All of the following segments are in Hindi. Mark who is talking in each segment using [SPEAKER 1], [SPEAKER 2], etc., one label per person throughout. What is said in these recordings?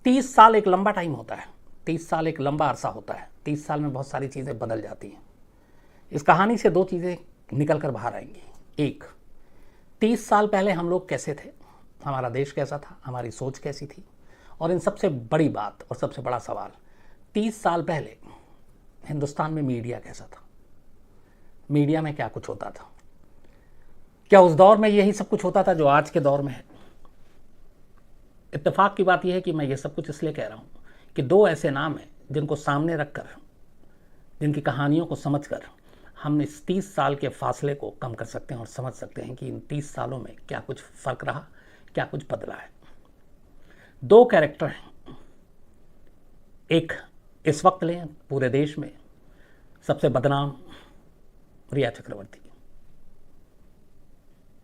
[SPEAKER 1] 30 साल एक लंबा टाइम होता है, 30 साल एक लंबा अरसा होता है। 30 साल में बहुत सारी चीज़ें बदल जाती हैं। इस कहानी से दो चीज़ें निकल कर बाहर आएंगी। एक, 30 साल पहले हम लोग कैसे थे, हमारा देश कैसा था, हमारी सोच कैसी थी, और इन सबसे बड़ी बात और सबसे बड़ा सवाल, 30 साल पहले हिंदुस्तान में मीडिया कैसा था, मीडिया में क्या कुछ होता था, क्या उस दौर में यही सब कुछ होता था जो आज के दौर में है। इत्तेफाक की बात यह है कि मैं ये सब कुछ इसलिए कह रहा हूँ कि दो ऐसे नाम हैं जिनको सामने रखकर, जिनकी कहानियों को समझकर हम इस 30 साल के फासले को कम कर सकते हैं और समझ सकते हैं कि इन 30 सालों में क्या कुछ फ़र्क रहा, क्या कुछ बदला है। दो कैरेक्टर हैं। एक इस वक्त लें पूरे देश में सबसे बदनाम रिया चक्रवर्ती,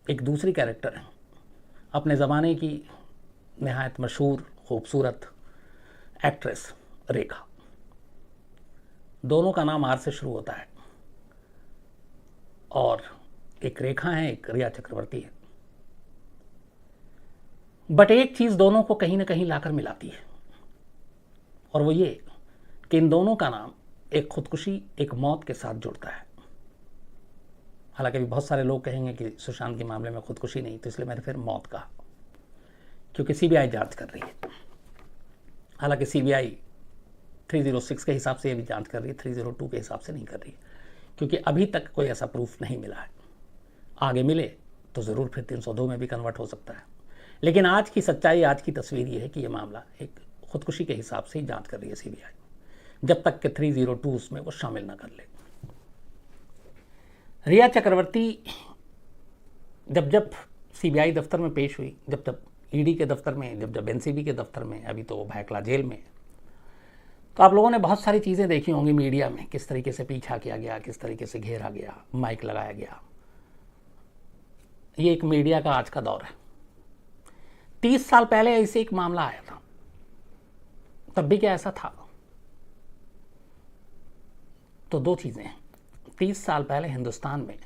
[SPEAKER 1] एक दूसरी कैरेक्टर है अपने ज़माने की नहायत मशहूर खूबसूरत एक्ट्रेस रेखा। दोनों का नाम आर से शुरू होता है और एक रेखा है, एक रिया चक्रवर्ती है। बट एक चीज़ दोनों को कहीं ना कहीं लाकर मिलाती है, और वो ये कि इन दोनों का नाम एक खुदकुशी, एक मौत के साथ जुड़ता है। हालांकि अभी बहुत सारे लोग कहेंगे कि सुशांत के मामले में खुदकुशी नहीं, तो इसलिए मैंने फिर मौत कहा, क्योंकि सीबीआई जांच कर रही है। हालांकि सीबीआई 306 के हिसाब से ये भी जांच कर रही है, 302 के हिसाब से नहीं कर रही है, क्योंकि अभी तक कोई ऐसा प्रूफ नहीं मिला है। आगे मिले तो ज़रूर फिर 302 में भी कन्वर्ट हो सकता है। लेकिन आज की सच्चाई, आज की तस्वीर ये है कि यह मामला एक खुदकुशी के हिसाब से ही जांच कर रही है सीबीआई, जब तक कि 302 उसमें वो शामिल ना कर ले। रिया चक्रवर्ती जब जब सीबीआई दफ्तर में पेश हुई, जब जब ईडी के दफ्तर में, जब जब एनसीबी के दफ्तर में, अभी तो वो भायखला जेल में, तो आप लोगों ने बहुत सारी चीज़ें देखी होंगी मीडिया में, किस तरीके से पीछा किया गया, किस तरीके से घेरा गया, माइक लगाया गया। ये एक मीडिया का आज का दौर है। 30 साल पहले ऐसे एक मामला आया था, तब भी क्या ऐसा था? तो दो चीज़ें हैं। 30 साल पहले हिंदुस्तान में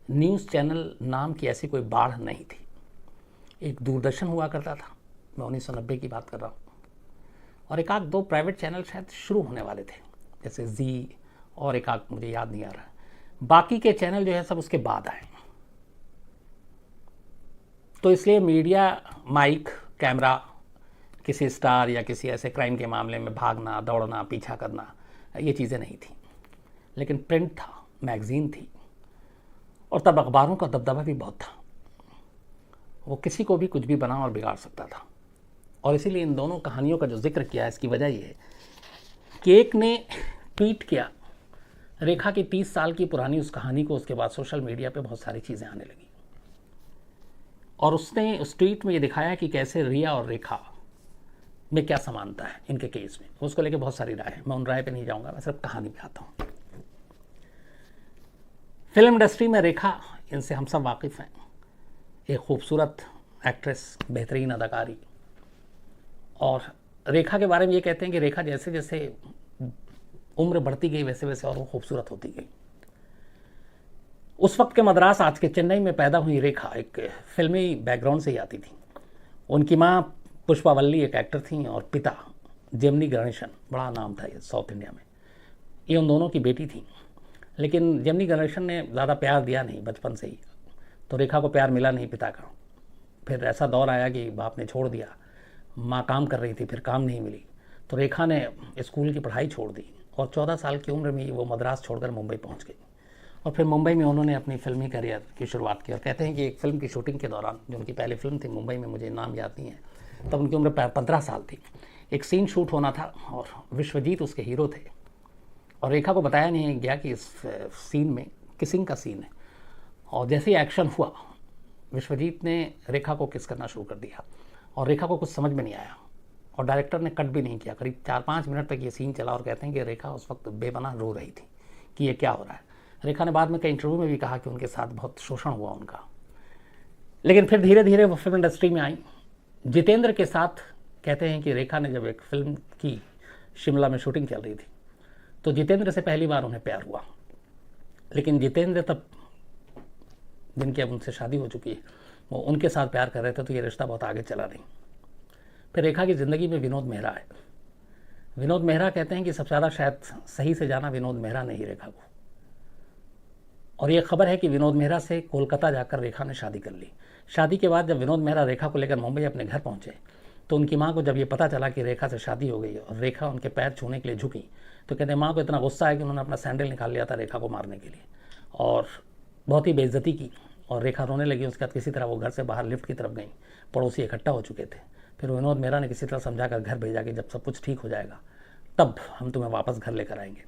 [SPEAKER 1] न्यूज़ चैनल नाम की ऐसी कोई बाढ़ नहीं थी। एक दूरदर्शन हुआ करता था, मैं 1990 की बात कर रहा हूँ, और एक आध दो प्राइवेट चैनल शायद शुरू होने वाले थे, जैसे जी, और एक आध मुझे याद नहीं आ रहा है। बाकी के चैनल जो है सब उसके बाद आए। तो इसलिए मीडिया, माइक, कैमरा, किसी स्टार या किसी ऐसे क्राइम के मामले में भागना, दौड़ना, पीछा करना, ये चीज़ें नहीं थी। लेकिन प्रिंट था, मैगज़ीन थी, और तब अखबारों का दबदबा भी बहुत था। वो किसी को भी कुछ भी बना और बिगाड़ सकता था। और इसीलिए इन दोनों कहानियों का जो जिक्र किया है, इसकी वजह ये है कि एक ने ट्वीट किया रेखा की 30 साल की पुरानी उस कहानी को, उसके बाद सोशल मीडिया पे बहुत सारी चीज़ें आने लगी, और उसने उस ट्वीट में ये दिखाया कि कैसे रिया और रेखा में क्या समानता है इनके केस में। उसको लेके बहुत सारी राय है, मैं उन राय पे नहीं जाऊँगा, मैं सिर्फ कहानी पे आता हूँ। फिल्म इंडस्ट्री में रेखा, इनसे हम सब वाकिफ़ हैं, एक खूबसूरत एक्ट्रेस, बेहतरीन अदाकारी। और रेखा के बारे में ये कहते हैं कि रेखा जैसे जैसे उम्र बढ़ती गई वैसे वैसे और वो खूबसूरत होती गई। उस वक्त के मद्रास, आज के चेन्नई में पैदा हुई रेखा एक फिल्मी बैकग्राउंड से ही आती थी। उनकी माँ पुष्पा वल्ली एक एक्टर थी, और पिता जेमिनी गणेशन, बड़ा नाम था ये साउथ इंडिया में, ये उन दोनों की बेटी थी। लेकिन जेमिनी गणेशन ने ज़्यादा प्यार दिया नहीं बचपन से ही, तो रेखा को प्यार मिला नहीं पिता का। फिर ऐसा दौर आया कि बाप ने छोड़ दिया, माँ काम कर रही थी, फिर काम नहीं मिली, तो रेखा ने स्कूल की पढ़ाई छोड़ दी, और 14 साल की उम्र में ही वो मद्रास छोड़कर मुंबई पहुंच गई। और फिर मुंबई में उन्होंने अपनी फिल्मी करियर की शुरुआत की। और कहते हैं कि एक फ़िल्म की शूटिंग के दौरान, जो उनकी पहली फिल्म थी मुंबई में, मुझे नाम याद नहीं है, तब उनकी उम्र 15 साल थी। एक सीन शूट होना था और विश्वजीत उसके हीरो थे, और रेखा को बताया नहीं गया कि इस सीन में किसिंग का सीन है। और जैसे ही एक्शन हुआ, विश्वजीत ने रेखा को किस करना शुरू कर दिया, और रेखा को कुछ समझ में नहीं आया, और डायरेक्टर ने कट भी नहीं किया। करीब 4-5 मिनट तक ये सीन चला, और कहते हैं कि रेखा उस वक्त बेपनाह रो रही थी कि ये क्या हो रहा है। रेखा ने बाद में कई इंटरव्यू में भी कहा कि उनके साथ बहुत शोषण हुआ उनका। लेकिन फिर धीरे धीरे वो फिल्म इंडस्ट्री में आई। जितेंद्र के साथ कहते हैं कि रेखा ने जब एक फिल्म की, शिमला में शूटिंग चल रही थी, तो जितेंद्र से पहली बार उन्हें प्यार हुआ। लेकिन जितेंद्र तब, जिनकी अब उनसे शादी हो चुकी है, वो उनके साथ प्यार कर रहे थे, तो ये रिश्ता बहुत आगे चला नहीं। फिर रेखा की ज़िंदगी में विनोद मेहरा है। विनोद मेहरा कहते हैं कि सबसे ज़्यादा शायद सही से जाना विनोद मेहरा ने ही रेखा को। और ये खबर है कि विनोद मेहरा से कोलकाता जाकर रेखा ने शादी कर ली। शादी के बाद जब विनोद मेहरा रेखा को लेकर मुंबई अपने घर पहुंचे तो उनकी माँ को जब ये पता चला कि रेखा से शादी हो गई और रेखा उनके पैर छूने के लिए झुकी तो कहते हैं माँ को इतना गुस्सा है कि उन्होंने अपना सैंडल निकाल लिया था रेखा को मारने के लिए और बहुत ही बेइज्जती की। और रेखा रोने लगी। उसके बाद किसी तरह वो घर से बाहर लिफ्ट की तरफ गई। पड़ोसी इकट्ठा हो चुके थे। फिर विनोद मेहरा ने किसी तरह समझाकर घर भेजा कि जब सब कुछ ठीक हो जाएगा तब हम तुम्हें वापस घर लेकर आएंगे।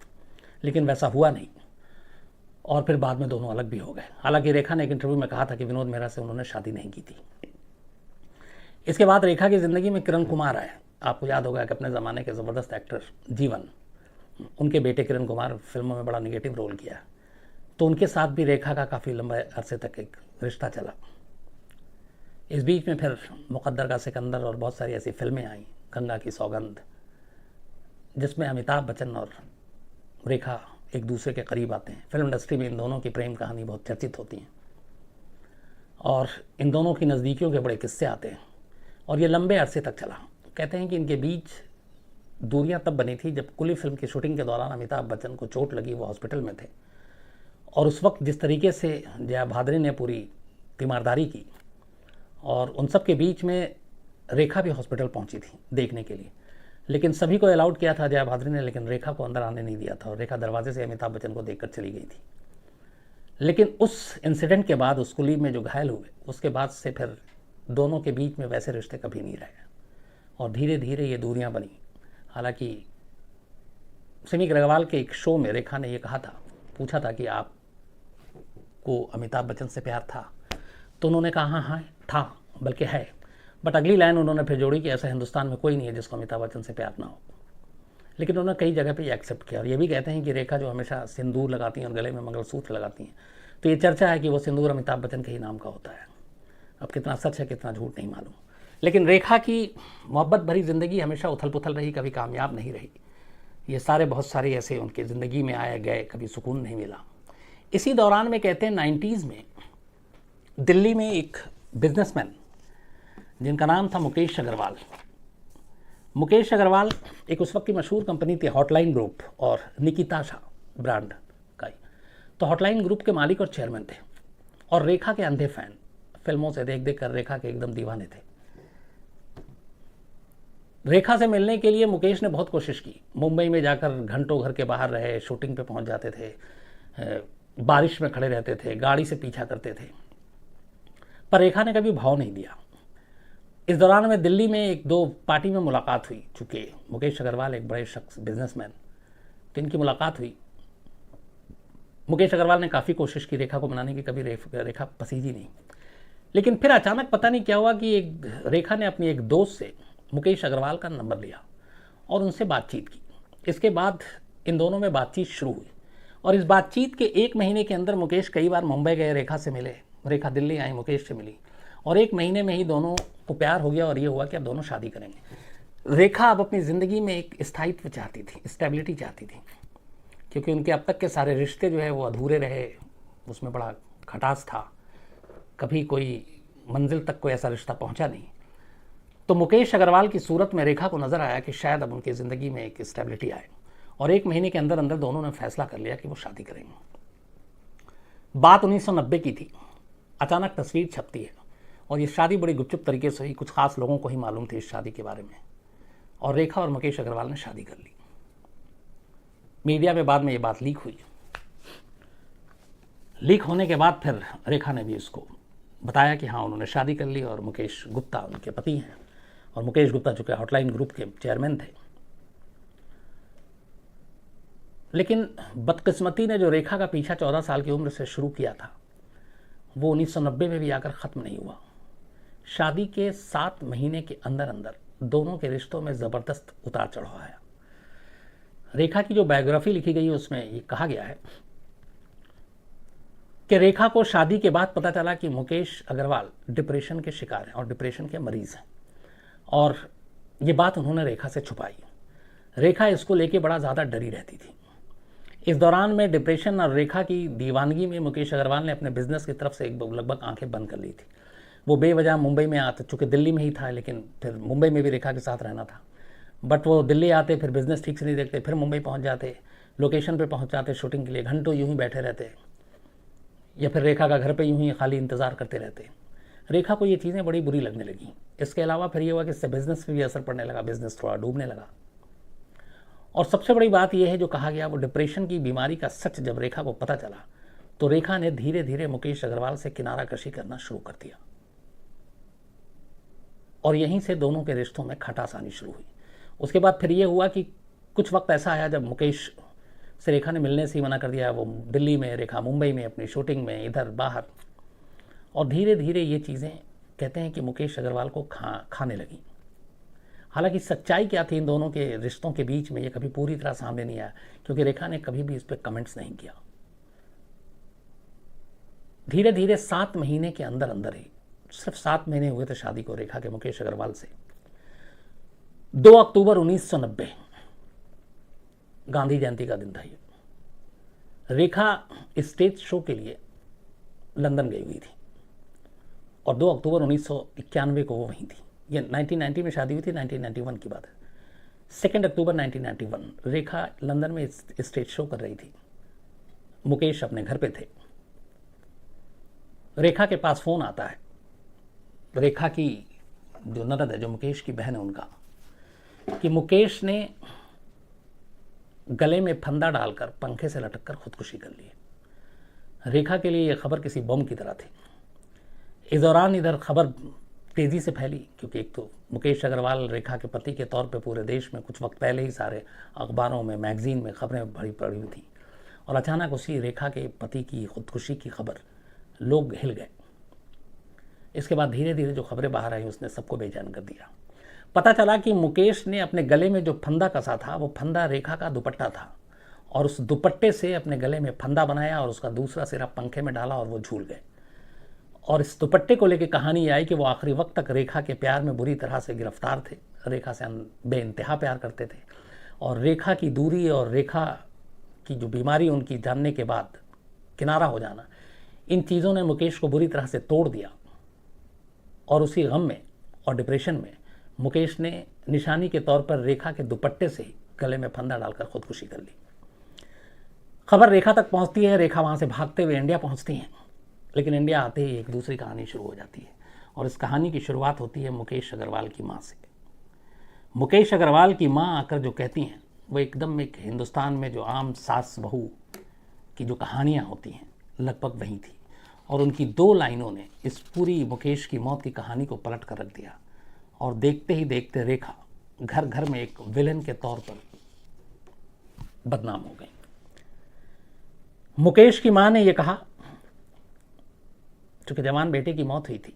[SPEAKER 1] लेकिन वैसा हुआ नहीं और फिर बाद में दोनों अलग भी हो गए। हालांकि रेखा ने एक इंटरव्यू में कहा था कि विनोद मेहरा से उन्होंने शादी नहीं की थी। इसके बाद रेखा की ज़िंदगी में किरण कुमार आए। आपको याद होगा कि अपने ज़माने के ज़बरदस्त एक्टर जीवन, उनके बेटे किरण कुमार फिल्मों में बड़ा निगेटिव रोल किया तो उनके साथ भी रेखा का काफ़ी लंबे अरसे तक एक रिश्ता चला। इस बीच में फिर मुकद्दर का सिकंदर और बहुत सारी ऐसी फिल्में आई, गंगा की सौगंध, जिसमें अमिताभ बच्चन और रेखा एक दूसरे के करीब आते हैं। फिल्म इंडस्ट्री में इन दोनों की प्रेम कहानी बहुत चर्चित होती है और इन दोनों की नज़दीकियों के बड़े किस्से आते हैं और ये लंबे अरसे तक चला। कहते हैं कि इनके बीच दूरियां तब बनी थी जब कुली फिल्म की शूटिंग के दौरान अमिताभ बच्चन को चोट लगी, वो हॉस्पिटल में थे और उस वक्त जिस तरीके से जया भाद्री ने पूरी तीमारदारी की और उन सब के बीच में रेखा भी हॉस्पिटल पहुंची थी देखने के लिए। लेकिन सभी को अलाउड किया था जया भाद्री ने, लेकिन रेखा को अंदर आने नहीं दिया था और रेखा दरवाजे से अमिताभ बच्चन को देखकर चली गई थी। लेकिन उस इंसिडेंट के बाद, उस कुली में जो घायल हुए, उसके बाद से फिर दोनों के बीच में वैसे रिश्ते कभी नहीं रहे और धीरे धीरे ये दूरियां बनी। हालांकि सिमी ग्रेवाल के एक शो में रेखा ने ये कहा था, पूछा था कि आपको अमिताभ बच्चन से प्यार था, तो उन्होंने कहा हाँ हाँ था, बल्कि है। बट अगली लाइन उन्होंने फिर जोड़ी कि ऐसा हिंदुस्तान में कोई नहीं है जिसको अमिताभ बच्चन से प्यार ना हो। लेकिन उन्होंने कई जगह पे ये एक्सेप्ट किया और ये भी कहते हैं कि रेखा जो हमेशा सिंदूर लगाती हैं और गले में मंगलसूत्र लगाती हैं, तो ये चर्चा है कि वो सिंदूर अमिताभ बच्चन के ही नाम का होता है। अब कितना सच है कितना झूठ नहीं मालूम। लेकिन रेखा की मोहब्बत भरी ज़िंदगी हमेशा उथल पुथल रही, कभी कामयाब नहीं रही। ये सारे बहुत सारे ऐसे उनके ज़िंदगी में आए गए, कभी सुकून नहीं मिला। इसी दौरान में कहते हैं 90s में दिल्ली में एक बिजनेसमैन जिनका नाम था मुकेश अग्रवाल। मुकेश अग्रवाल एक उस वक्त की मशहूर कंपनी थी हॉटलाइन ग्रुप और निकिताशा ब्रांड का ही। तो हॉटलाइन ग्रुप के मालिक और चेयरमैन थे और रेखा के अंधे फैन, फिल्मों से देख देख कर रेखा के एकदम दीवाने थे। रेखा से मिलने के लिए मुकेश ने बहुत कोशिश की। मुंबई में जाकर घंटों घर के बाहर रहे, शूटिंग पे पहुंच जाते थे, बारिश में खड़े रहते थे, गाड़ी से पीछा करते थे, पर रेखा ने कभी भाव नहीं दिया। इस दौरान में दिल्ली में एक दो पार्टी में मुलाकात हुई। चूँकि मुकेश अग्रवाल एक बड़े शख्स बिजनेसमैन, तो इनकी मुलाकात हुई। मुकेश अग्रवाल ने काफ़ी कोशिश की रेखा को मनाने की, कभी रेखा पसीजी नहीं। लेकिन फिर अचानक पता नहीं क्या हुआ कि रेखा ने अपनी एक दोस्त से मुकेश अग्रवाल का नंबर लिया और उनसे बातचीत की। इसके बाद इन दोनों में बातचीत शुरू हुई और इस बातचीत के 1 महीने के अंदर मुकेश कई बार मुंबई गए, रेखा से मिले, रेखा दिल्ली आई, मुकेश से मिली और 1 महीने में ही दोनों को प्यार हो गया और ये हुआ कि अब दोनों शादी करेंगे। रेखा अब अपनी ज़िंदगी में एक स्थायित्व चाहती थी, स्टेबिलिटी चाहती थी, क्योंकि उनके अब तक के सारे रिश्ते जो है वो अधूरे रहे, उसमें बड़ा खटास था, कभी कोई मंजिल तक कोई ऐसा रिश्ता पहुंचा नहीं। तो मुकेश अग्रवाल की सूरत में रेखा को नज़र आया कि शायद अब उनकी ज़िंदगी में एक स्टेबिलिटी आए और 1 महीने के अंदर अंदर दोनों ने फैसला कर लिया कि वो शादी करेंगे। बात 1990 की थी। अचानक तस्वीर छपती है और ये शादी बड़ी गुपचुप तरीके से हुई, कुछ खास लोगों को ही मालूम थी इस शादी के बारे में और रेखा और मुकेश अग्रवाल ने शादी कर ली। मीडिया में बाद में ये बात लीक हुई। लीक होने के बाद फिर रेखा ने भी इसको बताया कि हाँ उन्होंने शादी कर ली और मुकेश गुप्ता उनके पति हैं और मुकेश गुप्ता चूँकि हॉटलाइन ग्रुप के चेयरमैन थे। लेकिन बदकिस्मती ने जो रेखा का पीछा 14 साल की उम्र से शुरू किया था वो 1990 में भी आकर ख़त्म नहीं हुआ। शादी के 7 महीने के अंदर अंदर दोनों के रिश्तों में ज़बरदस्त उतार चढ़ाव आया। रेखा की जो बायोग्राफी लिखी गई है उसमें ये कहा गया है कि रेखा को शादी के बाद पता चला कि मुकेश अग्रवाल डिप्रेशन के शिकार हैं और डिप्रेशन के मरीज़ हैं और ये बात उन्होंने रेखा से छुपाई। रेखा इसको लेके बड़ा ज़्यादा डरी रहती थी। इस दौरान में डिप्रेशन और रेखा की दीवानगी में मुकेश अग्रवाल ने अपने बिजनेस की तरफ से लगभग आंखें बंद कर ली थी। वो बेवजह मुंबई में आता, चूँकि दिल्ली में ही था लेकिन फिर मुंबई में भी रेखा के साथ रहना था, बट वो दिल्ली आते, फिर बिज़नेस ठीक से नहीं देखते, फिर मुंबई पहुंच जाते, लोकेशन पे पहुंच जाते शूटिंग के लिए, घंटों यूं ही बैठे रहते, या फिर रेखा का घर पे यूं ही खाली इंतज़ार करते रहते। रेखा को ये चीज़ें बड़ी बुरी लगने लगी। इसके अलावा फिर ये हुआ कि इससे बिज़नेस पे भी असर पड़ने लगा, बिज़नेस थोड़ा डूबने लगा। और सबसे बड़ी बात यह है जो कहा गया, वो डिप्रेशन की बीमारी का सच जब रेखा को पता चला तो रेखा ने धीरे धीरे मुकेश अग्रवाल से किनारा कशी करना शुरू कर दिया, और यहीं से दोनों के रिश्तों में खटास आनी शुरू हुई। उसके बाद फिर ये हुआ कि कुछ वक्त ऐसा आया जब मुकेश से रेखा ने मिलने से ही मना कर दिया। वो दिल्ली में, रेखा मुंबई में अपनी शूटिंग में, इधर बाहर, और धीरे धीरे ये चीज़ें कहते हैं कि मुकेश अग्रवाल को खाने लगी। हालांकि सच्चाई क्या थी इन दोनों के रिश्तों के बीच में, ये कभी पूरी तरह सामने नहीं आया, क्योंकि रेखा ने कभी भी इस पर कमेंट्स नहीं किया। धीरे धीरे 7 महीने के अंदर अंदर ही, सिर्फ 7 महीने हुए थे शादी को रेखा के मुकेश अग्रवाल से, 2 अक्टूबर 1990 गांधी जयंती का दिन था ये, रेखा स्टेज शो के लिए लंदन गई हुई थी, और 2 अक्टूबर 1991 को वो वहीं थी। ये 1990 में शादी हुई थी, 1991 की बात है। 2 अक्टूबर 1991 रेखा लंदन में स्टेज शो कर रही थी, मुकेश अपने घर पे थे। रेखा के पास फ़ोन आता है, रेखा की जो ननद है, जो मुकेश की बहन है, उनका, कि मुकेश ने गले में फंदा डालकर पंखे से लटककर खुदकुशी कर ली। रेखा के लिए यह खबर किसी बम की तरह थी। इस दौरान इधर खबर तेज़ी से फैली, क्योंकि एक तो मुकेश अग्रवाल रेखा के पति के तौर पे पूरे देश में कुछ वक्त पहले ही सारे अखबारों में, मैगजीन में खबरें भरी पड़ी हुई थी, और अचानक उसी रेखा के पति की खुदकुशी की खबर, लोग हिल गए। इसके बाद धीरे धीरे जो खबरें बाहर आई उसने सबको बेचैन कर दिया। पता चला कि मुकेश ने अपने गले में जो फंदा कसा था, वो फंदा रेखा का दुपट्टा था, और उस दुपट्टे से अपने गले में फंदा बनाया और उसका दूसरा सिरा पंखे में डाला और वो झूल गए। और इस दुपट्टे को लेकर कहानी आई कि वो आखिरी वक्त तक रेखा के प्यार में बुरी तरह से गिरफ्तार थे, रेखा से बेइंतहा प्यार करते थे, और रेखा की दूरी और रेखा की जो बीमारी उनकी जानने के बाद किनारा हो जाना, इन चीज़ों ने मुकेश को बुरी तरह से तोड़ दिया। और उसी गम में और डिप्रेशन में मुकेश ने निशानी के तौर पर रेखा के दुपट्टे से ही गले में फंदा डालकर खुदकुशी कर ली। खबर रेखा तक पहुंचती है, रेखा वहां से भागते हुए इंडिया पहुंचती हैं, लेकिन इंडिया आते ही एक दूसरी कहानी शुरू हो जाती है, और इस कहानी की शुरुआत होती है मुकेश अग्रवाल की माँ से। मुकेश अग्रवाल की माँ आकर जो कहती हैं, वो एकदम एक हिंदुस्तान में जो आम सास बहू की जो कहानियाँ होती हैं, लगभग वही थी। और उनकी 2 लाइनों ने इस पूरी मुकेश की मौत की कहानी को पलट कर रख दिया, और देखते ही देखते रेखा घर घर में एक विलेन के तौर पर बदनाम हो गई। मुकेश की मां ने यह कहा, चूंकि जवान बेटे की मौत हुई थी,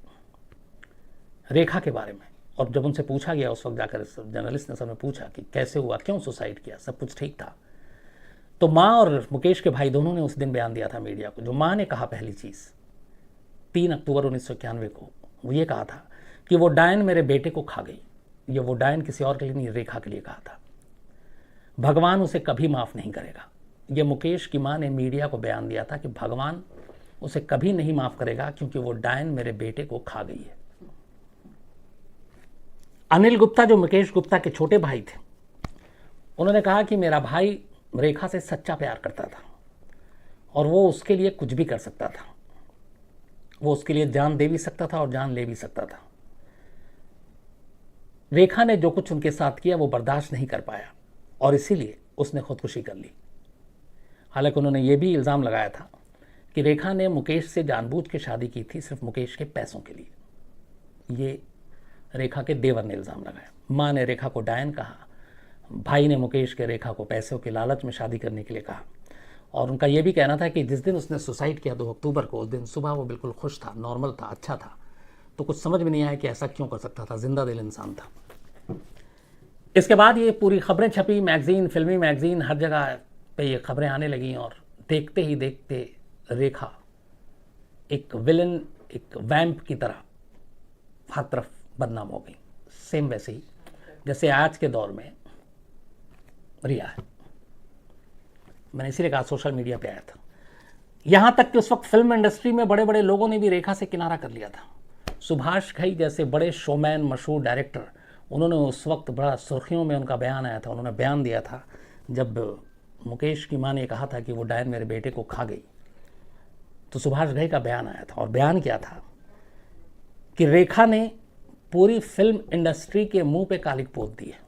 [SPEAKER 1] रेखा के बारे में, और जब उनसे पूछा गया उस वक्त जाकर जर्नलिस्ट ने सबने पूछा कि कैसे हुआ, क्यों सुसाइड किया, सब कुछ ठीक था, तो मां और मुकेश के भाई दोनों ने उस दिन बयान दिया था मीडिया को। जो मां ने कहा पहली चीज़ 3 अक्टूबर 1991 को, वो ये कहा था कि वो डायन मेरे बेटे को खा गई। ये वो डायन किसी और के लिए नहीं, रेखा के लिए कहा था। भगवान उसे कभी माफ़ नहीं करेगा। ये मुकेश की मां ने मीडिया को बयान दिया था कि भगवान उसे कभी नहीं माफ़ करेगा, क्योंकि वो डायन मेरे बेटे को खा गई है। अनिल गुप्ता जो मुकेश गुप्ता के छोटे भाई थे, उन्होंने कहा कि मेरा भाई रेखा से सच्चा प्यार करता था, और वो उसके लिए कुछ भी कर सकता था। वो उसके लिए जान दे भी सकता था और जान ले भी सकता था। रेखा ने जो कुछ उनके साथ किया वो बर्दाश्त नहीं कर पाया, और इसीलिए उसने खुदकुशी कर ली। हालांकि उन्होंने ये भी इल्ज़ाम लगाया था कि रेखा ने मुकेश से जानबूझ के शादी की थी सिर्फ मुकेश के पैसों के लिए। ये रेखा के देवर ने इल्ज़ाम लगाया। माँ ने रेखा को डायन कहा, भाई ने मुकेश के रेखा को पैसों के लालच में शादी करने के लिए कहा, और उनका यह भी कहना था कि जिस दिन उसने सुसाइड किया 2 अक्टूबर को, उस दिन सुबह वो बिल्कुल खुश था, नॉर्मल था, अच्छा था, तो कुछ समझ में नहीं आया कि ऐसा क्यों कर सकता था, जिंदा दिल इंसान था। इसके बाद ये पूरी खबरें छपी, मैगजीन, फिल्मी मैगजीन, हर जगह पे ये खबरें आने लगीं, और देखते ही देखते रेखा एक विलन, एक वैम्प की तरह हर तरफ बदनाम हो गई। सेम वैसे ही जैसे आज के दौर में रिया है। मैंने इसीलिए कहा सोशल मीडिया पे आया था। यहां तक कि उस वक्त फिल्म इंडस्ट्री में बड़े बड़े लोगों ने भी रेखा से किनारा कर लिया था। सुभाष घई जैसे बड़े शोमैन, मशहूर डायरेक्टर, उन्होंने उस वक्त बड़ा सुर्खियों में उनका बयान आया था। उन्होंने बयान दिया था जब मुकेश की माँ ने कहा था कि वो डायन मेरे बेटे को खा गई, तो सुभाष घई का बयान आया था और बयान क्या था कि रेखा ने पूरी फिल्म इंडस्ट्री के मुंह पे कालिक पोत दी है।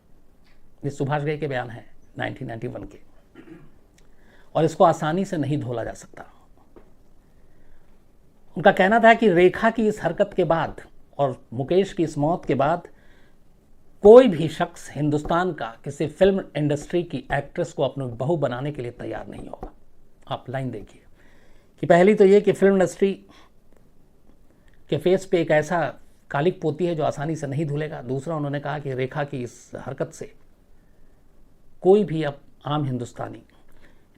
[SPEAKER 1] ये सुभाष घई के बयान है 1991 के, और इसको आसानी से नहीं धोला जा सकता। उनका कहना था कि रेखा की इस हरकत के बाद और मुकेश की इस मौत के बाद कोई भी शख्स हिंदुस्तान का किसी फिल्म इंडस्ट्री की एक्ट्रेस को अपनी बहू बनाने के लिए तैयार नहीं होगा। आप लाइन देखिए कि पहली तो ये कि फिल्म इंडस्ट्री के फेस पे एक ऐसा कालिक पोती है जो आसानी से नहीं धुलेगा। दूसरा, उन्होंने कहा कि रेखा की इस हरकत से कोई भी अब आम हिंदुस्तानी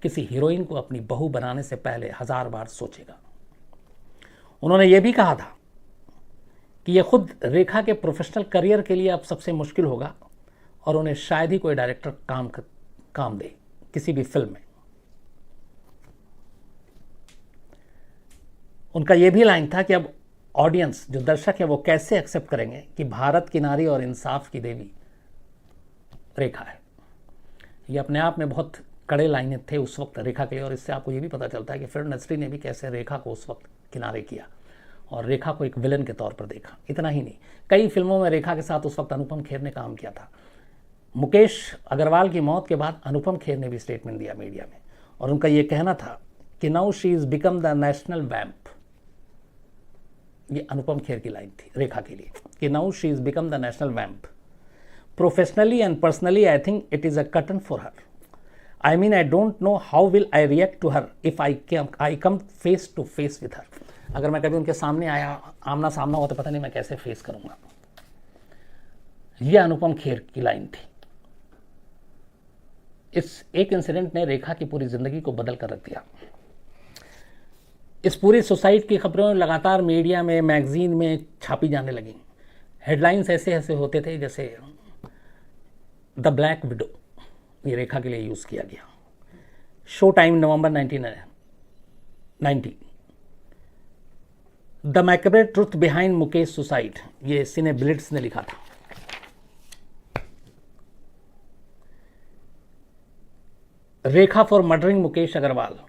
[SPEAKER 1] किसी हीरोइन को अपनी बहू बनाने से पहले 1000 बार सोचेगा। उन्होंने ये भी कहा था कि ये खुद रेखा के प्रोफेशनल करियर के लिए अब सबसे मुश्किल होगा और उन्हें शायद ही कोई डायरेक्टर काम दे किसी भी फिल्म में। उनका यह भी लाइन था कि अब ऑडियंस, जो दर्शक है, वो कैसे एक्सेप्ट करेंगे कि भारत की नारी और इंसाफ की देवी रेखा है। ये अपने आप में बहुत कड़े लाइनें थे उस वक्त रेखा के लिए, और इससे आपको ये भी पता चलता है कि फिल्म इंडस्ट्री ने भी कैसे रेखा को उस वक्त किनारे किया और रेखा को एक विलन के तौर पर देखा। इतना ही नहीं, कई फिल्मों में रेखा के साथ उस वक्त अनुपम खेर ने काम किया था। मुकेश अग्रवाल की मौत के बाद अनुपम खेर ने भी स्टेटमेंट दिया मीडिया में, और उनका ये कहना था कि now she is become the national vamp. ये अनुपम खेर की लाइन थी रेखा के लिए कि now she is become the national vamp. Professionally and personally I think it is a curtain for her. I mean, I don't know how will I react to her if I come face to face with her. अगर मैं कभी उनके सामने आया, आमना सामना हुआ, तो पता नहीं मैं कैसे फेस करूंगा। यह अनुपम खेर की लाइन थी। इस एक इंसिडेंट ने रेखा की पूरी जिंदगी को बदल कर रख दिया। इस पूरी सुसाइड की खबरें लगातार मीडिया में, मैगजीन में छापी जाने लगी। हेडलाइंस ऐसे ऐसे होते थे जैसे द ब्लैक विडो, ये रेखा के लिए यूज किया गया। Show time November 1990। The macabre truth behind Mukesh suicide, ये सिने ब्लिट्स ने लिखा था। रेखा फॉर मर्डरिंग मुकेश अग्रवाल,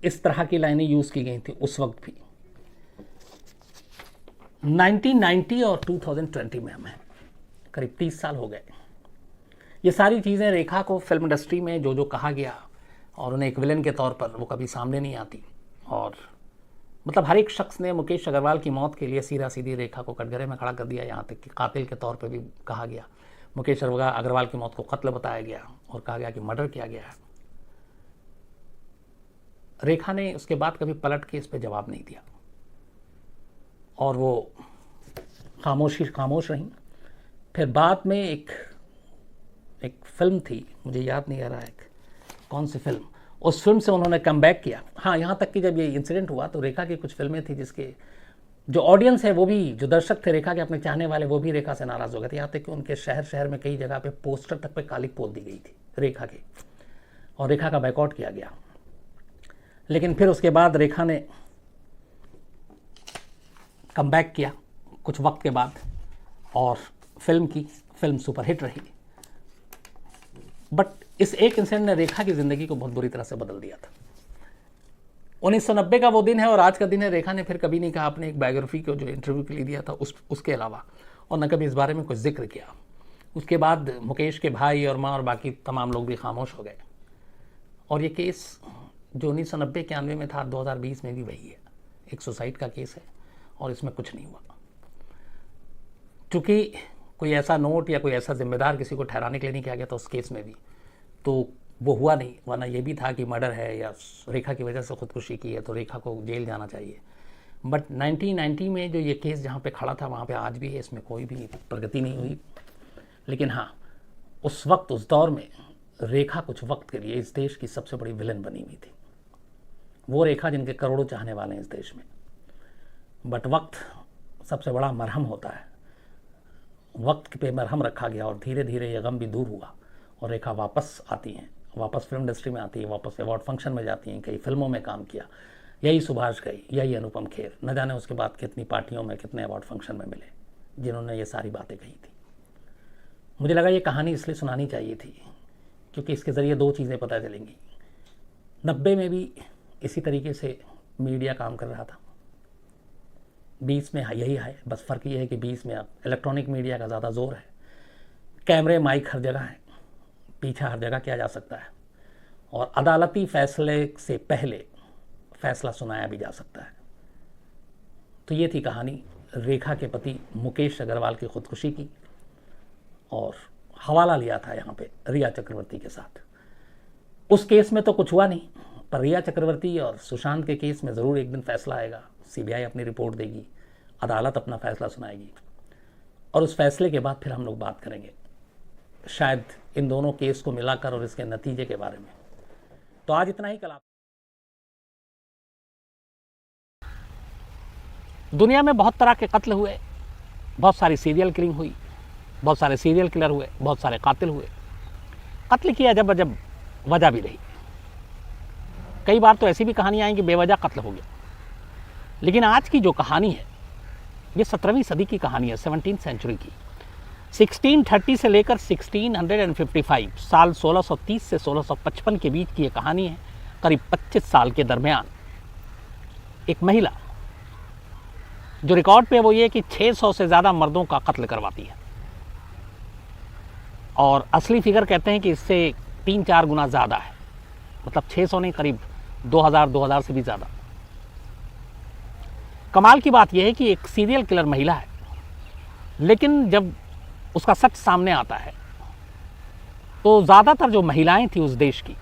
[SPEAKER 1] इस तरह की लाइनें यूज की गई थी उस वक्त भी। 1990 और 2020 में हमें करीब 30 साल हो गए। ये सारी चीज़ें रेखा को फिल्म इंडस्ट्री में जो जो कहा गया और उन्हें एक विलन के तौर पर वो कभी सामने नहीं आती, और मतलब हर एक शख्स ने मुकेश अग्रवाल की मौत के लिए सीधा सीधी रेखा को कटघरे में खड़ा कर दिया। यहाँ तक कि कातिल के तौर पर भी कहा गया। मुकेश अग्रवाल की मौत को कत्ल बताया गया और कहा गया कि मर्डर किया गया है। रेखा ने उसके बाद कभी पलट के इस पर जवाब नहीं दिया और वो खामोश रहीं। फिर बाद में एक फिल्म थी, मुझे याद नहीं आ रहा है कौन सी फिल्म, उस फिल्म से उन्होंने कम बैक किया। हाँ, यहाँ तक कि जब ये इंसिडेंट हुआ तो रेखा की कुछ फिल्में थी जिसके जो ऑडियंस है, वो भी, जो दर्शक थे रेखा के अपने चाहने वाले, वो भी रेखा से नाराज़ हो गए थे। यहाँ तक कि उनके शहर में कई जगह पे पोस्टर तक पे कालिक पोत दी गई थी रेखा के, और रेखा का बायकॉट किया गया। लेकिन फिर उसके बाद रेखा ने कम बैक किया कुछ वक्त के बाद, और फिल्म सुपरहिट रही। बट इस एक इंसिडेंट ने रेखा की ज़िंदगी को बहुत बुरी तरह से बदल दिया था। 1990 का वो दिन है और आज का दिन है। रेखा ने फिर कभी नहीं कहा अपने एक बायोग्राफी को जो इंटरव्यू के लिए दिया था उसके अलावा, और न कभी इस बारे में कुछ जिक्र किया। उसके बाद मुकेश के भाई और माँ और बाकी तमाम लोग भी खामोश हो गए, और ये केस जो 1990-91 में था 2020 में भी वही है। एक सुसाइड का केस है और इसमें कुछ नहीं हुआ, क्योंकि कोई ऐसा नोट या कोई ऐसा जिम्मेदार किसी को ठहराने के लिए नहीं किया गया था उस केस में भी, तो वो हुआ नहीं। वरना ये भी था कि मर्डर है या रेखा की वजह से खुदकुशी की है तो रेखा को जेल जाना चाहिए। बट 1990 में जो ये केस जहाँ पे खड़ा था वहाँ पे आज भी है, इसमें कोई भी प्रगति नहीं हुई। लेकिन हाँ, उस वक्त, उस दौर में रेखा कुछ वक्त के लिए इस देश की सबसे बड़ी विलन बनी हुई थी। वो रेखा जिनके करोड़ों चाहने वाले हैं इस देश में। बट वक्त सबसे बड़ा मरहम होता है। वक्त पे मरहम रखा गया और धीरे धीरे ये गम भी दूर हुआ और रेखा वापस आती हैं, वापस फिल्म इंडस्ट्री में आती है, वापस अवार्ड फंक्शन में जाती हैं, कई फिल्मों में काम किया। यही सुभाष घई, यही अनुपम खेर, न जाने उसके बाद कितनी पार्टियों में, कितने अवार्ड फंक्शन में मिले जिन्होंने ये सारी बातें कही थी। मुझे लगा ये कहानी इसलिए सुनानी चाहिए थी क्योंकि इसके ज़रिए दो चीज़ें पता चलेंगी। 90 में भी इसी तरीके से मीडिया काम कर रहा था, 20 में यही है, बस फ़र्क ये है कि 20 में अब इलेक्ट्रॉनिक मीडिया का ज़्यादा जोर है, कैमरे माइक हर जगह है, पीछा हर जगह किया जा सकता है और अदालती फैसले से पहले फैसला सुनाया भी जा सकता है। तो ये थी कहानी रेखा के पति मुकेश अग्रवाल की खुदकुशी की, और हवाला लिया था यहाँ पे रिया चक्रवर्ती के साथ। उस केस में तो कुछ हुआ नहीं, पर रिया चक्रवर्ती और सुशांत के केस में ज़रूर एक दिन फैसला आएगा। सीबीआई अपनी रिपोर्ट देगी, अदालत अपना फैसला सुनाएगी, और उस फैसले के बाद फिर हम लोग बात करेंगे शायद इन दोनों केस को मिलाकर और इसके नतीजे के बारे में। तो आज इतना ही। कल दुनिया में बहुत तरह के कत्ल हुए, बहुत सारी सीरियल किलिंग हुई, बहुत सारे सीरियल किलर हुए, बहुत सारे कातिल हुए। कत्ल किया जब जब वजह भी रही। कई बार तो ऐसी भी कहानियाँ आई कि बेवजह कत्ल हो गया। लेकिन आज की जो कहानी है ये 17वीं सदी की कहानी है, 17th सेंचुरी की। 1630 से लेकर 1655 साल 1630 से 1655 के बीच की ये कहानी है। करीब 25 साल के दरमियान एक महिला, जो रिकॉर्ड पे वो ये कि 600 से ज़्यादा मर्दों का कत्ल करवाती है, और असली फिगर कहते हैं कि इससे 3-4 गुना ज़्यादा है, मतलब 600 नहीं, करीब 2000 से भी ज़्यादा। कमाल की बात यह है कि एक सीरियल किलर महिला है, लेकिन जब उसका सच सामने आता है तो ज़्यादातर जो महिलाएं थी उस देश की,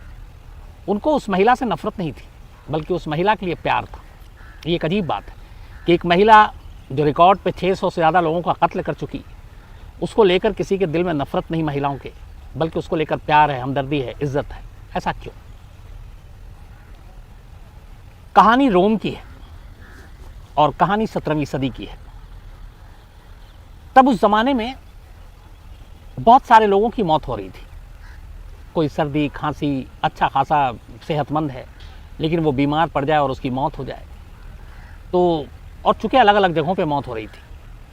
[SPEAKER 1] उनको उस महिला से नफरत नहीं थी, बल्कि उस महिला के लिए प्यार था। ये एक अजीब बात है कि एक महिला जो रिकॉर्ड पे 600 से ज़्यादा लोगों का कत्ल कर चुकी, उसको लेकर किसी के दिल में नफरत नहीं महिलाओं के, बल्कि उसको लेकर प्यार है, हमदर्दी है, इज्जत है। ऐसा क्यों? कहानी रोम की है और कहानी 17वीं सदी की है। तब उस ज़माने में बहुत सारे लोगों की मौत हो रही थी। कोई सर्दी खांसी, अच्छा खासा सेहतमंद है, लेकिन वो बीमार पड़ जाए और उसकी मौत हो जाए तो, और चूँकि अलग अलग जगहों पे मौत हो रही थी,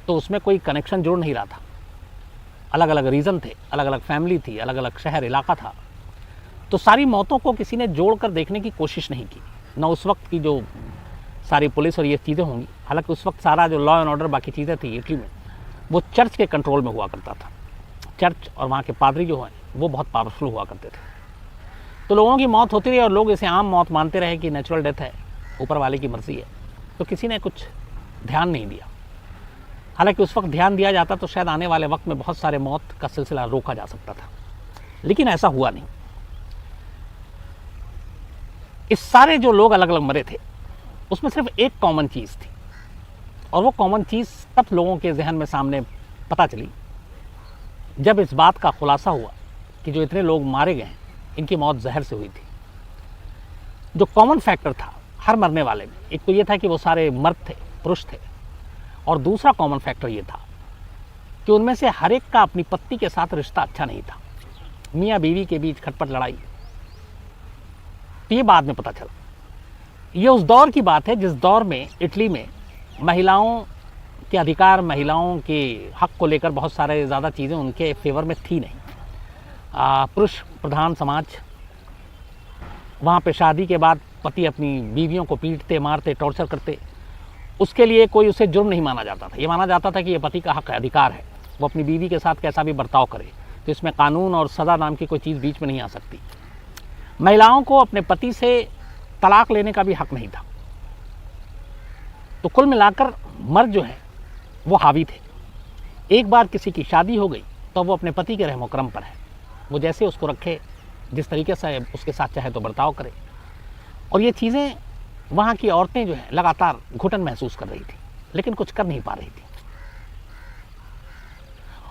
[SPEAKER 1] तो उसमें कोई कनेक्शन जुड़ नहीं रहा था। अलग अलग रीज़न थे, अलग अलग फैमिली थी, अलग अलग शहर इलाका था, तो सारी मौतों को किसी ने जोड़ कर देखने की कोशिश नहीं की। न उस वक्त की जो सारी पुलिस और ये चीज़ें होंगी, हालांकि उस वक्त सारा जो लॉ एंड ऑर्डर बाकी चीज़ें थी इटली में, वो चर्च के कंट्रोल में हुआ करता था। चर्च और वहाँ के पादरी जो हैं वो बहुत पावरफुल हुआ करते थे। तो लोगों की मौत होती रही और लोग इसे आम मौत मानते रहे कि नेचुरल डेथ है, ऊपर वाले की मर्जी है, तो किसी ने कुछ ध्यान नहीं दिया। हालांकि उस वक्त ध्यान दिया जाता तो शायद आने वाले वक्त में बहुत सारे मौत का सिलसिला रोका जा सकता था, लेकिन ऐसा हुआ नहीं। इस सारे जो लोग अलग अलग मरे थे, उसमें सिर्फ एक कॉमन चीज़ थी, और वो कॉमन चीज़ तब लोगों के जहन में सामने पता चली जब इस बात का खुलासा हुआ कि जो इतने लोग मारे गए हैं इनकी मौत जहर से हुई थी। जो कॉमन फैक्टर था हर मरने वाले में, एक तो ये था कि वो सारे मर्द थे, पुरुष थे, और दूसरा कॉमन फैक्टर ये था कि उनमें से हर एक का अपनी पत्नी के साथ रिश्ता अच्छा नहीं था, मियाँ बीवी के बीच खटपट लड़ाई। तो ये बाद में पता चला। ये उस दौर की बात है जिस दौर में इटली में महिलाओं के अधिकार, महिलाओं के हक को लेकर बहुत सारे ज़्यादा चीज़ें उनके फेवर में थी नहीं। पुरुष प्रधान समाज, वहाँ पे शादी के बाद पति अपनी बीवियों को पीटते, मारते, टॉर्चर करते, उसके लिए कोई उसे जुर्म नहीं माना जाता था। ये माना जाता था कि ये पति का हक है, अधिकार है, वो अपनी बीवी के साथ कैसा भी बर्ताव करे, तो इसमें कानून और सज़ा नाम की कोई चीज़ बीच में नहीं आ सकती। महिलाओं को अपने पति से तलाक लेने का भी हक नहीं था। तो कुल मिलाकर मर्द जो है वो हावी थे। एक बार किसी की शादी हो गई तो वो अपने पति के रहमो करम पर है, वो जैसे उसको रखे, जिस तरीके से उसके साथ चाहे तो बर्ताव करे। और ये चीज़ें वहाँ की औरतें जो है लगातार घुटन महसूस कर रही थी, लेकिन कुछ कर नहीं पा रही थी।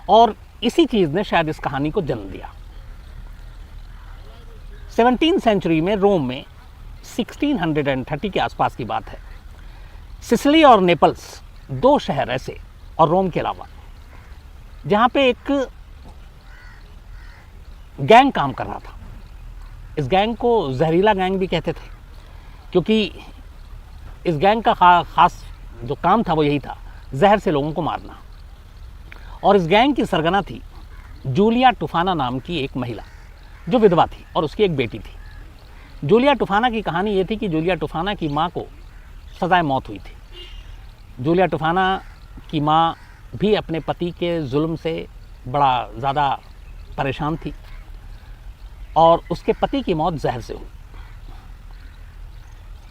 [SPEAKER 1] और इसी चीज़ ने शायद इस कहानी को जन्म दिया। 17th सेंचुरी में रोम में 1630 के आसपास की बात है। सिसिली और नेपल्स, दो शहर ऐसे, और रोम के अलावा, जहाँ पे एक गैंग काम कर रहा था। इस गैंग को जहरीला गैंग भी कहते थे, क्योंकि इस गैंग का खास जो काम था वो यही था, जहर से लोगों को मारना। और इस गैंग की सरगना थी जूलिया टूफाना नाम की एक महिला जो विधवा थी और उसकी एक बेटी थी। जूलिया टूफाना की कहानी ये थी कि जूलिया टूफाना की माँ को सजाए मौत हुई थी। जूलिया टूफाना की माँ भी अपने पति के जुल्म से बड़ा ज़्यादा परेशान थी और उसके पति की मौत जहर से हुई।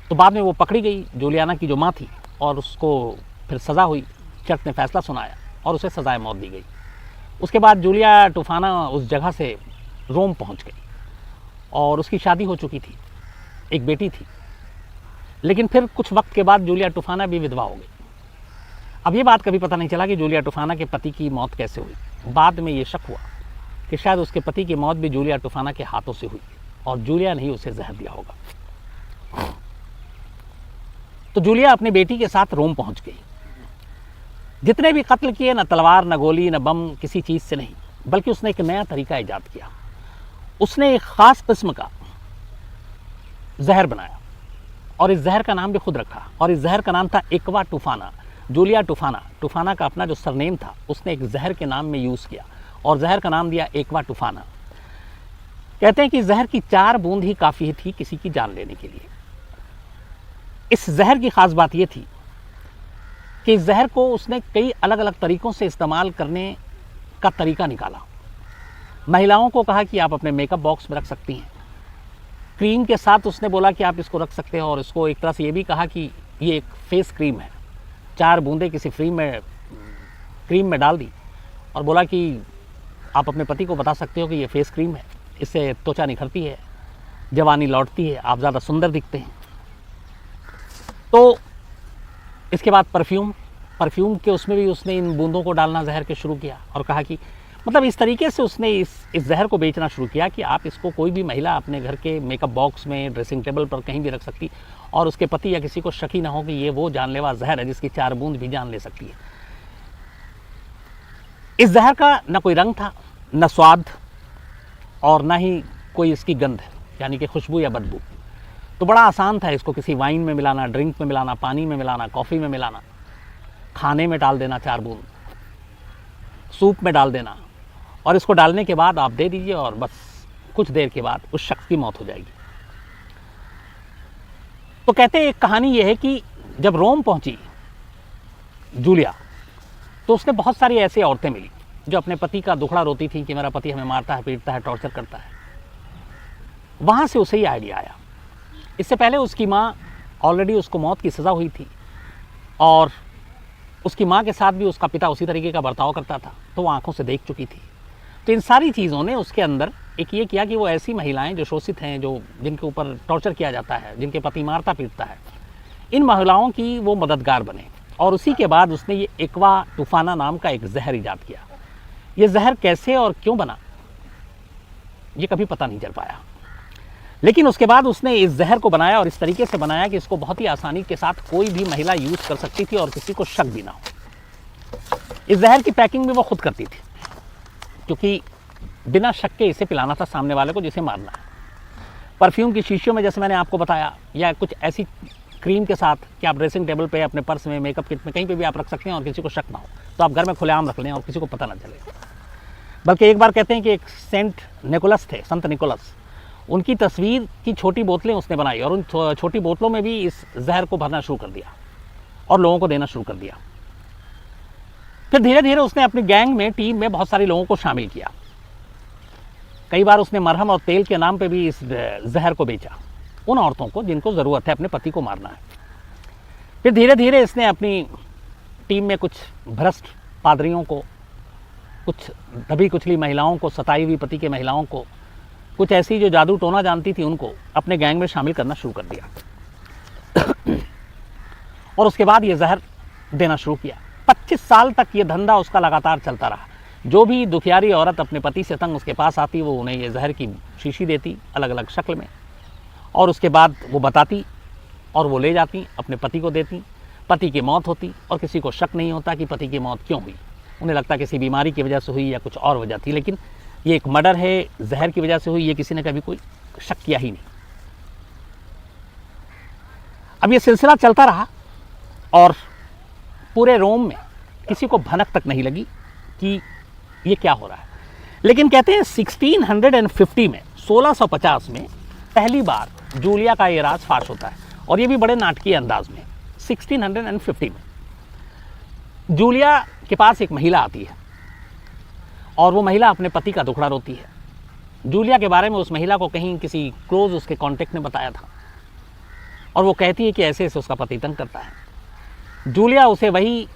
[SPEAKER 1] तो बाद में वो पकड़ी गई, जूलियाना की जो माँ थी, और उसको फिर सज़ा हुई। चर्च ने फैसला सुनाया और उसे सजाए मौत दी गई। उसके बाद जूलिया टूफाना उस जगह से रोम पहुंच गई और उसकी शादी हो चुकी थी, एक बेटी थी। लेकिन फिर कुछ वक्त के बाद जूलिया टूफाना भी विधवा हो गई। अब ये बात कभी पता नहीं चला कि जूलिया टूफाना के पति की मौत कैसे हुई। बाद में ये शक हुआ कि शायद उसके पति की मौत भी जूलिया टूफाना के हाथों से हुई और जूलिया ने ही उसे जहर दिया होगा। तो जूलिया अपनी बेटी के साथ रोम पहुंच गई। जितने भी कत्ल किए, न तलवार, न गोली, न बम, किसी चीज़ से नहीं, बल्कि उसने एक नया तरीका ईजाद किया। उसने एक ख़ास किस्म का जहर बनाया और इस जहर का नाम भी खुद रखा, और इस जहर का नाम था एक्वा टूफाना। जूलिया टूफाना, टूफाना का अपना जो सरनेम था उसने एक जहर के नाम में यूज़ किया और जहर का नाम दिया एक्वा टूफाना। कहते हैं कि जहर की 4 बूंद ही काफ़ी थी किसी की जान लेने के लिए। इस जहर की ख़ास बात यह थी कि इस जहर को उसने कई अलग अलग तरीक़ों से इस्तेमाल करने का तरीका निकाला। महिलाओं को कहा कि आप अपने मेकअप बॉक्स में रख सकती हैं। क्रीम के साथ उसने बोला कि आप इसको रख सकते हो, और इसको एक तरह से ये भी कहा कि ये एक फेस क्रीम है। 4 बूंदें किसी क्रीम में डाल दी और बोला कि आप अपने पति को बता सकते हो कि ये फेस क्रीम है, इससे त्वचा निखरती है, जवानी लौटती है, आप ज़्यादा सुंदर दिखते हैं। तो इसके बाद परफ्यूम के उसमें भी उसने इन बूंदों को डालना जहर के शुरू किया और कहा कि मतलब इस तरीके से उसने इस जहर को बेचना शुरू किया कि आप इसको कोई भी महिला अपने घर के मेकअप बॉक्स में, ड्रेसिंग टेबल पर कहीं भी रख सकती और उसके पति या किसी को शक ही ना हो कि ये वो जानलेवा जहर है जिसकी 4 बूंद भी जान ले सकती है। इस जहर का न कोई रंग था, न स्वाद, और न ही कोई इसकी गंध, यानी कि खुशबू या बदबू। तो बड़ा आसान था इसको किसी वाइन में मिलाना, ड्रिंक में मिलाना, पानी में मिलाना, कॉफ़ी में मिलाना, खाने में डाल देना 4 बूंद, सूप में डाल देना, और इसको डालने के बाद आप दे दीजिए और बस कुछ देर के बाद उस शख्स की मौत हो जाएगी। तो कहते हैं एक कहानी यह है कि जब रोम पहुंची जूलिया तो उसने बहुत सारी ऐसी औरतें मिली जो अपने पति का दुखड़ा रोती थी कि मेरा पति हमें मारता है, पीटता है, टॉर्चर करता है। वहाँ से उसे ही आइडिया आया। इससे पहले उसकी माँ ऑलरेडी उसको मौत की सज़ा हुई थी और उसकी माँ के साथ भी उसका पिता उसी तरीके का बर्ताव करता था, तो वो आंखों से देख चुकी थी। तो इन सारी चीज़ों ने उसके अंदर एक ये किया कि वो ऐसी महिलाएं जो शोषित हैं, जो जिनके ऊपर टॉर्चर किया जाता है, जिनके पति मारता पीटता है, इन महिलाओं की वो मददगार बने। और उसी के बाद उसने ये एक्वा टूफाना नाम का एक जहर ईजाद किया। ये जहर कैसे और क्यों बना ये कभी पता नहीं चल पाया, लेकिन उसके बाद उसने इस जहर को बनाया और इस तरीके से बनाया कि इसको बहुत ही आसानी के साथ कोई भी महिला यूज़ कर सकती थी और किसी को शक भी ना हो। इस जहर की पैकिंग भी वो खुद करती थी, क्योंकि बिना शक के इसे पिलाना था सामने वाले को जिसे मारना है। परफ्यूम की शीशियों में, जैसे मैंने आपको बताया, या कुछ ऐसी क्रीम के साथ कि आप ड्रेसिंग टेबल पे, अपने पर्स में, मेकअप किट में, कहीं पे भी आप रख सकते हैं और किसी को शक ना हो। तो आप घर में खुलेआम रख लें और किसी को पता ना चले। बल्कि एक बार कहते हैं कि एक सेंट निकोलस थे, संत निकोलस, उनकी तस्वीर की छोटी बोतलें उसने बनाई और उन छोटी बोतलों में भी इस जहर को भरना शुरू कर दिया और लोगों को देना शुरू कर दिया। फिर धीरे धीरे उसने अपनी गैंग में, टीम में बहुत सारे लोगों को शामिल किया। कई बार उसने मरहम और तेल के नाम पे भी इस जहर को बेचा उन औरतों को जिनको ज़रूरत है अपने पति को मारना है। फिर धीरे धीरे इसने अपनी टीम में कुछ भ्रष्ट पादरियों को, कुछ दबी कुचली महिलाओं को, सताई हुई पति के महिलाओं को, कुछ ऐसी जो जादू टोना जानती थी उनको अपने गैंग में शामिल करना शुरू कर दिया और उसके बाद ये जहर देना शुरू किया। 25 साल तक ये धंधा उसका लगातार चलता रहा। जो भी दुखियारी औरत अपने पति से तंग उसके पास आती, वो उन्हें ये जहर की शीशी देती अलग अलग शक्ल में, और उसके बाद वो बताती और वो ले जाती, अपने पति को देती। पति की मौत होती और किसी को शक नहीं होता कि पति की मौत क्यों हुई। उन्हें लगता किसी बीमारी की वजह से हुई या कुछ और वजह थी, लेकिन ये एक मर्डर है, जहर की वजह से हुई, ये किसी ने कभी कोई शक किया ही नहीं। अब ये सिलसिला चलता रहा और पूरे रोम में किसी को भनक तक नहीं लगी कि ये क्या हो रहा है। लेकिन कहते हैं 1650 में 1650 में पहली बार जूलिया का ये राज फाश होता है, और ये भी बड़े नाटकीय अंदाज में। 1650 में जूलिया के पास एक महिला आती है और वो महिला अपने पति का दुखड़ा रोती है। जूलिया के बारे में उस महिला को कहीं किसी क्लोज उसके कांटेक्ट ने बताया था, और वो कहती है कि ऐसे ऐसे उसका पति तंग करता है। जूलिया उसे वही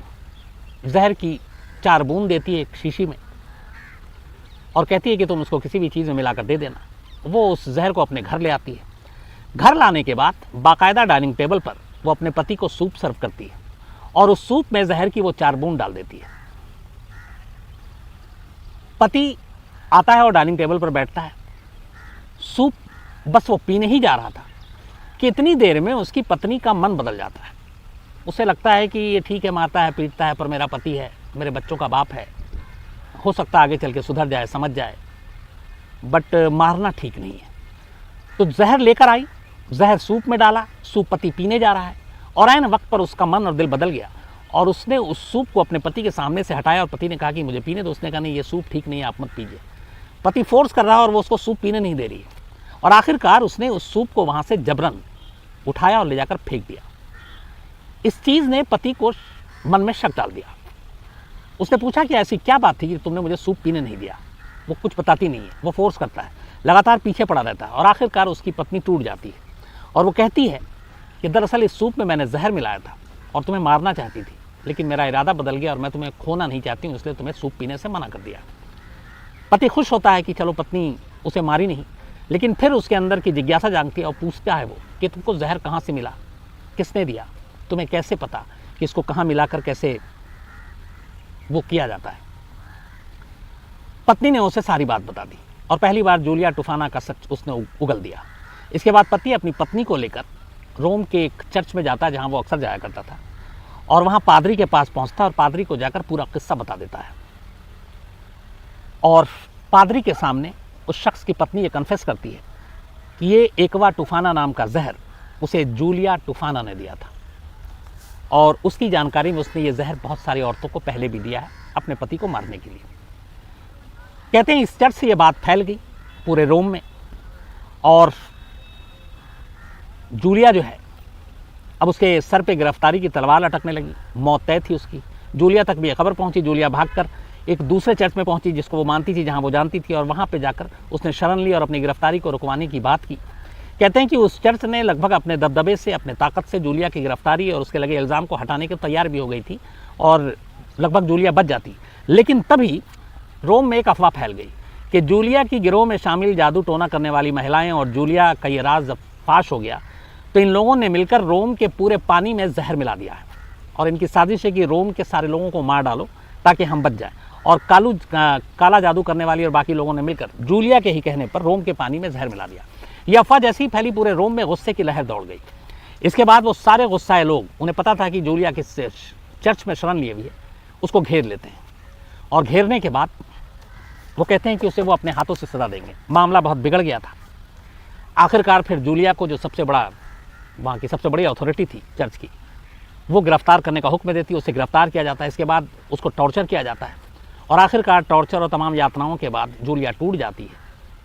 [SPEAKER 1] जहर की 4 बूंद देती है एक शीशी में, और कहती है कि तुम उसको किसी भी चीज़ में मिलाकर दे देना। वो उस जहर को अपने घर ले आती है। घर लाने के बाद बाकायदा डाइनिंग टेबल पर वो अपने पति को सूप सर्व करती है, और उस सूप में जहर की वो 4 बूंद डाल देती है। पति आता है और डाइनिंग टेबल पर बैठता है। सूप बस वो पीने ही जा रहा था कि इतनी देर में उसकी पत्नी का मन बदल जाता है। उसे लगता है कि ये ठीक है, मारता है पीटता है, पर मेरा पति है, मेरे बच्चों का बाप है, हो सकता है आगे चल के सुधर जाए, समझ जाए, बट मारना ठीक नहीं है। तो जहर लेकर आई, जहर सूप में डाला, सूप पति पीने जा रहा है, और ऐन वक्त पर उसका मन और दिल बदल गया, और उसने उस सूप को अपने पति के सामने से हटाया, और पति ने कहा कि मुझे पीने दो। उसने कहा नहीं, ये सूप ठीक नहीं है, आप मत पीजिए। पति फोर्स कर रहा है और वो उसको सूप पीने नहीं दे रही है, और आखिरकार उसने उस सूप को वहाँ से जबरन उठाया और ले जाकर फेंक दिया। इस चीज़ ने पति को मन में शक डाल दिया। उसने पूछा कि ऐसी क्या बात थी कि तुमने मुझे सूप पीने नहीं दिया। वो कुछ बताती नहीं है, वो फोर्स करता है, लगातार पीछे पड़ा रहता है, और आखिरकार उसकी पत्नी टूट जाती है, और वो कहती है कि दरअसल इस सूप में मैंने जहर मिलाया था और तुम्हें मारना चाहती थी, लेकिन मेरा इरादा बदल गया और मैं तुम्हें खोना नहीं चाहती हूँ, इसलिए तुम्हें सूप पीने से मना कर दिया। पति खुश होता है कि चलो पत्नी उसे मारी नहीं, लेकिन फिर उसके अंदर की जिज्ञासा जागती है और पूछता है वो कि तुमको जहर कहाँ से मिला, किसने दिया, तुम्हें कैसे पता कि इसको कहाँ मिलाकर कैसे वो किया जाता है। पत्नी ने उसे सारी बात बता दी, और पहली बार जूलिया टूफाना का सच उसने उगल दिया। इसके बाद पति अपनी पत्नी को लेकर रोम के एक चर्च में जाता है जहाँ वो अक्सर जाया करता था, और वहाँ पादरी के पास पहुँचता है और पादरी को जाकर पूरा किस्सा बता देता है। और पादरी के सामने उस शख्स की पत्नी ये कन्फेस करती है कि ये एक्वा टूफाना नाम का जहर उसे जूलिया टूफाना ने दिया था, और उसकी जानकारी में उसने ये जहर बहुत सारी औरतों को पहले भी दिया है अपने पति को मारने के लिए। कहते हैं इस चर्च से ये बात फैल गई पूरे रोम में, और जूलिया जो है अब उसके सर पे गिरफ्तारी की तलवार लटकने लगी, मौत तय थी उसकी। जूलिया तक भी ये खबर पहुंची। जूलिया भागकर एक दूसरे चर्च में पहुंची जिसको वो मानती थी, जहां वो जानती थी, और वहां पे जाकर उसने शरण ली और अपनी गिरफ्तारी को रुकवाने की बात की। कहते हैं कि उस चर्च ने लगभग अपने दबदबे से, अपने ताकत से जूलिया की गिरफ्तारी और उसके लगे इल्ज़ाम को हटाने के तैयार भी हो गई थी, और लगभग जूलिया बच जाती। लेकिन तभी रोम में एक अफवाह फैल गई कि जूलिया की गिरोह में शामिल जादू टोना करने वाली महिलाएं और जूलिया का ये राज जब फाश हो गया तो इन लोगों ने मिलकर रोम के पूरे पानी में जहर मिला दिया है, और इनकी साजिश है कि रोम के सारे लोगों को मार डालो ताकि हम बच जाएं। और काला जादू करने वाली और बाकी लोगों ने मिलकर जूलिया के ही कहने पर रोम के पानी में जहर मिला दिया। यह अफवाह जैसी ही फैली पूरे रोम में गुस्से की लहर दौड़ गई। इसके बाद वो सारे गुस्साए लोग, उन्हें पता था कि जूलिया किस चर्च में शरण लिए हुई है, उसको घेर लेते हैं, और घेरने के बाद वो कहते हैं कि उसे वो अपने हाथों से सजा देंगे। मामला बहुत बिगड़ गया था। आखिरकार फिर जूलिया को, जो सबसे बड़ा वहाँ की सबसे बड़ी अथॉरिटी थी चर्च की, वो गिरफ्तार करने का हुक्म देती है। उसे गिरफ्तार किया जाता है। इसके बाद उसको टॉर्चर किया जाता है, और आखिरकार टॉर्चर और तमाम यातनाओं के बाद जूलिया टूट जाती है,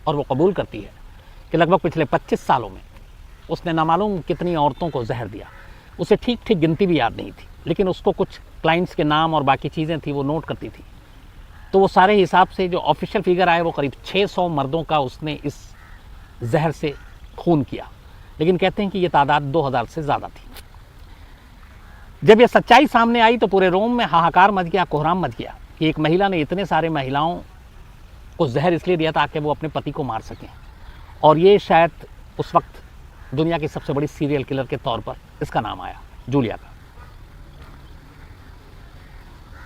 [SPEAKER 1] और वो कबूल करती है कि लगभग पिछले 25 सालों में उसने नामालूम कितनी औरतों को जहर दिया। उसे ठीक ठीक गिनती भी याद नहीं थी, लेकिन उसको कुछ क्लाइंट्स के नाम और बाकी चीज़ें थी वो नोट करती थी। तो वो सारे हिसाब से जो ऑफिशियल फिगर आए वो करीब 600 मर्दों का उसने इस जहर से खून किया। लेकिन कहते हैं कि ये तादाद 2000 से ज़्यादा थी। जब ये सच्चाई सामने आई तो पूरे रोम में हाहाकार मच गया, कोहराम मच गया कि एक महिला ने इतने सारे महिलाओं को जहर इसलिए दिया ताकि वो अपने पति को मार सकें, और ये शायद उस वक्त दुनिया की सबसे बड़ी सीरियल किलर के तौर पर इसका नाम आया, जूलिया का।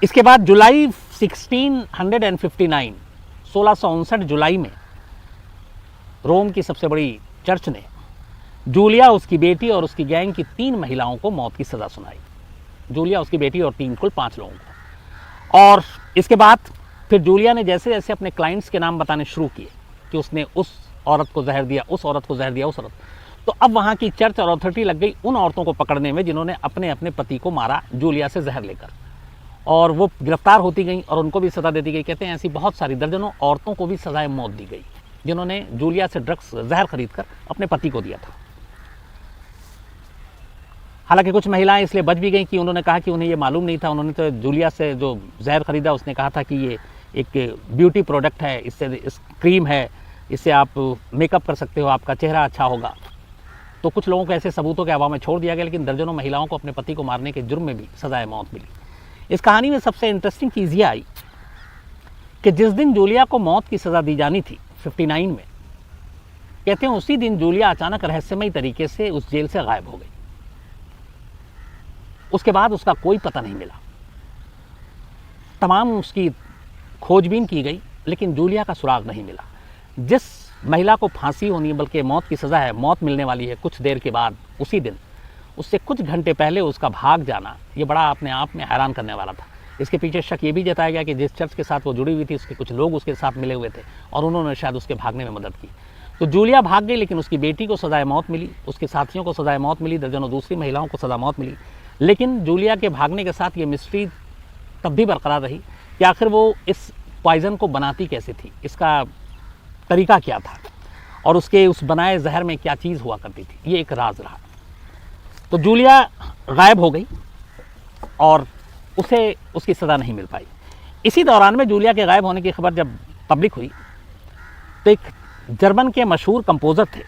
[SPEAKER 1] इसके बाद जुलाई 1659 1659 जुलाई में रोम की सबसे बड़ी चर्च ने जूलिया, उसकी बेटी और उसकी गैंग की 3 महिलाओं को मौत की सज़ा सुनाई। जूलिया, उसकी बेटी और 3 कुल 5 लोगों को। और इसके बाद फिर जूलिया ने जैसे जैसे अपने क्लाइंट्स के नाम बताने शुरू किए कि उसने उस औरत को जहर दिया, उस औरत को जहर दिया, उस औरत, तो अब वहाँ की चर्च और अथॉरिटी लग गई उन औरतों को पकड़ने में जिन्होंने अपने अपने पति को मारा जूलिया से जहर लेकर, और वो गिरफ्तार होती गई और उनको भी सज़ा दे दी गई। कहते हैं ऐसी बहुत सारी दर्जनों औरतों को भी सज़ाए मौत दी गई जिन्होंने जूलिया से ड्रग्स जहर खरीद कर अपने पति को दिया था। हालांकि कुछ महिलाएं इसलिए बच भी गई कि उन्होंने कहा कि उन्हें ये मालूम नहीं था, उन्होंने तो जूलिया से जो जहर खरीदा उसने कहा था कि ये एक ब्यूटी प्रोडक्ट है, इससे इस क्रीम है, इससे आप मेकअप कर सकते हो, आपका चेहरा अच्छा होगा। तो कुछ लोगों को ऐसे सबूतों के अभाव में छोड़ दिया गया, लेकिन दर्जनों महिलाओं को अपने पति को मारने के जुर्म में भी सजाए मौत मिली। इस कहानी में सबसे इंटरेस्टिंग चीज़ ये आई कि जिस दिन जूलिया को मौत की सज़ा दी जानी थी 59 में, कहते हैं उसी दिन जूलिया अचानक रहस्यमयी तरीके से उस जेल से गायब हो गई। उसके बाद उसका कोई पता नहीं मिला। तमाम उसकी खोजबीन की गई, लेकिन जूलिया का सुराग नहीं मिला। जिस महिला को फांसी होनी है, बल्कि मौत की सज़ा है, मौत मिलने वाली है कुछ देर के बाद, उसी दिन, उससे कुछ घंटे पहले उसका भाग जाना, ये बड़ा अपने आप में हैरान करने वाला था। इसके पीछे शक ये भी जताया गया कि जिस चर्च के साथ वो जुड़ी हुई थी, उसके कुछ लोग उसके साथ मिले हुए थे और उन्होंने शायद उसके भागने में मदद की। तो जूलिया भाग गई, लेकिन उसकी बेटी को सजाए मौत मिली, उसके साथियों को सजाए मौत मिली, दर्जनों दूसरी महिलाओं को सजा मौत मिली। लेकिन जूलिया के भागने के साथ ये मिस्ट्री तब भी बरकरार रही कि आखिर वो इस पॉइज़न को बनाती कैसे थी, इसका तरीका क्या था, और उसके उस बनाए जहर में क्या चीज़ हुआ करती थी, ये एक राज रहा। तो जूलिया गायब हो गई और उसे उसकी सज़ा नहीं मिल पाई। इसी दौरान में जूलिया के गायब होने की खबर जब पब्लिक हुई, तो एक जर्मन के मशहूर कंपोज़र थे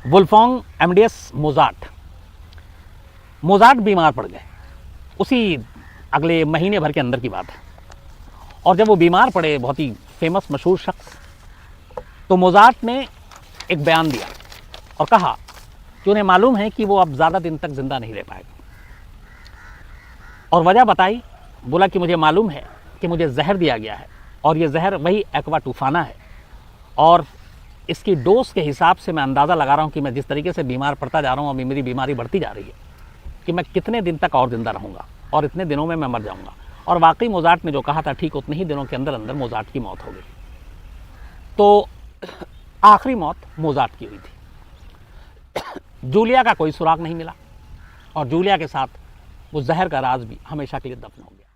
[SPEAKER 1] वुल्फगांग एमडेस मोजार्ट। मोजार्ट बीमार पड़ गए, उसी अगले महीने भर के अंदर की बात है। और जब वो बीमार पड़े, बहुत ही फेमस मशहूर शख्स, तो मोजार्ट ने एक बयान दिया और कहा कि उन्हें मालूम है कि वो अब ज़्यादा दिन तक ज़िंदा नहीं रह पाएगा। और वजह बताई, बोला कि मुझे मालूम है कि मुझे जहर दिया गया है, और ये जहर वही एक्वा टूफाना है, और इसकी डोज के हिसाब से मैं अंदाज़ा लगा रहा हूँ कि मैं जिस तरीके से बीमार पड़ता जा रहा हूँ, अभी मेरी बीमारी बढ़ती जा रही है, कि मैं कितने दिन तक और ज़िंदा रहूँगा और इतने दिनों में मैं मर जाऊँगा। और वाकई मोजार्ट ने जो कहा था, ठीक उतने ही दिनों के अंदर अंदर मोजार्ट की मौत हो गई। तो आखिरी मौत मोजार्ट की हुई थी। जूलिया का कोई सुराग नहीं मिला, और जूलिया के साथ वो जहर का राज भी हमेशा के लिए दफन हो गया।